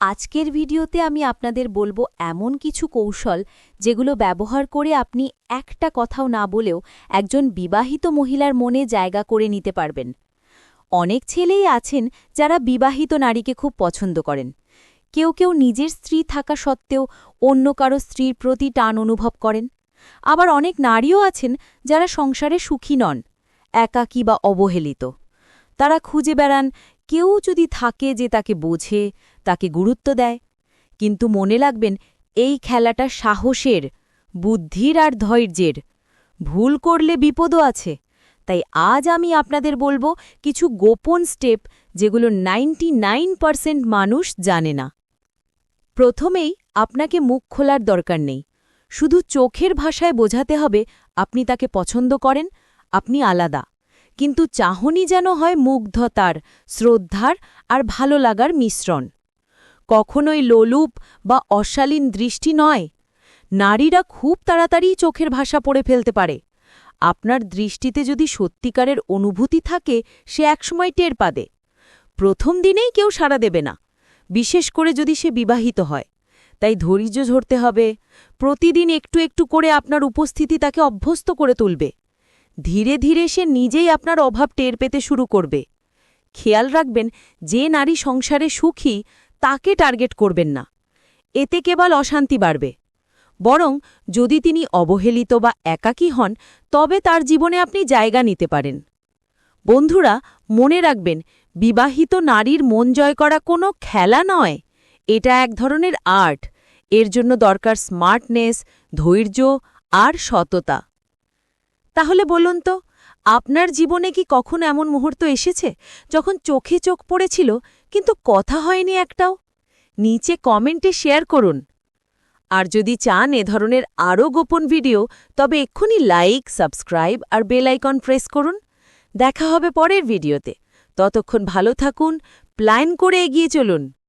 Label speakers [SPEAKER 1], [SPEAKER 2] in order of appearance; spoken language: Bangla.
[SPEAKER 1] আজকের ভিডিওতে আমি আপনাদের বলবো এমন কিছু কৌশল যেগুলো ব্যবহার করে আপনি একটা কথাও না বলেও একজন বিবাহিত মহিলার মনে জায়গা করে নিতে পারবেন। অনেক ছেলেই আছেন যারা বিবাহিত নারীকে খুব পছন্দ করেন। কেউ কেউ নিজের স্ত্রী থাকা সত্ত্বেও অন্য কারো স্ত্রীর প্রতি টান অনুভব করেন। আবার অনেক নারীও আছেন যারা সংসারে সুখী নন, একাকী বা অবহেলিত। তারা খুঁজে বেড়ান কেউ যদি থাকে যে তাকে বোঝে, তাকে গুরুত্ব দেয়। কিন্তু মনে রাখবেন, এই খেলাটা সাহসের, বুদ্ধির আর ধৈর্যের। ভুল করলে বিপদও আছে। তাই আজ আমি আপনাদের বলবো কিছু গোপন স্টেপ যেগুলো 99% মানুষ জানে না। প্রথমেই আপনাকে মুখ খোলার দরকার নেই। শুধু চোখের ভাষায় বোঝাতে হবে আপনি তাকে পছন্দ করেন, আপনি আলাদা। কিন্তু চাহনি যেন হয় মুগ্ধতার, শ্রদ্ধার আর ভালো লাগার মিশ্রণ। কখনোই লোলুপ বা অশালীন দৃষ্টি নয়। নারীরা খুব তাড়াতাড়ি চোখের ভাষা পড়ে ফেলতে পারে। আপনার দৃষ্টিতে যদি সত্যিকারের অনুভূতি থাকে, সে একসময় টের পাবে। প্রথম দিনেই কেউ সাড়া দেবে না, বিশেষ করে যদি সে বিবাহিত হয়। তাই ধৈর্য ধরতে হবে। প্রতিদিন একটু একটু করে আপনার উপস্থিতি তাকে অভ্যস্ত করে তুলবে। ধীরে ধীরে সে নিজেই আপনার অভাব টের পেতে শুরু করবে। খেয়াল রাখবেন, যে নারী সংসারে সুখী তাকে টার্গেট করবেন না। এতে কেবল অশান্তি বাড়বে। বরং যদি তিনি অবহেলিত বা একাকী হন, তবে তার জীবনে আপনি জায়গা নিতে পারেন। বন্ধুরা, মনে রাখবেন, বিবাহিত নারীর মন জয় করা কোনো খেলা নয়। এটা এক ধরনের আর্ট। এর জন্য দরকার স্মার্টনেস, ধৈর্য আর সততা। তাহলে বলুন তো, আপনার জীবনে কি কখনো এমন মুহূর্ত এসেছে যখন চোখে চোখ পড়েছিল কিন্তু কথা হয়নি একটাও? নিচে কমেন্টে শেয়ার করুন। আর যদি চান এ ধরনের আরও গোপন ভিডিও, তবে এক্ষুনি লাইক, সাবস্ক্রাইব আর বেল আইকন প্রেস করুন। দেখা হবে পরের ভিডিওতে। ততক্ষণ ভালো থাকুন, প্ল্যান করে এগিয়ে চলুন।